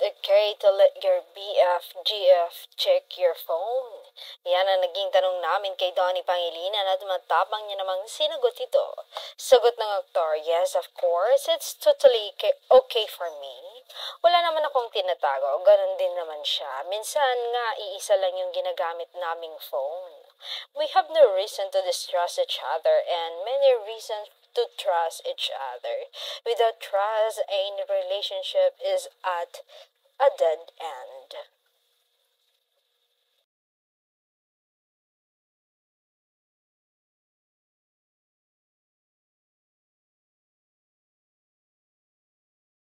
okay to let your BF, GF check your phone? Yan ang naging tanong namin kay Donnie Pangilinan at matapang niya namang sinagot ito. Sagot ng aktor, yes of course, it's totally okay for me. Wala naman akong tinatago, ganun din naman siya. Minsan nga, iisa lang yung ginagamit naming phone. We have no reason to distrust each other and many reasons to trust each other. Without trust, any relationship is at a dead end.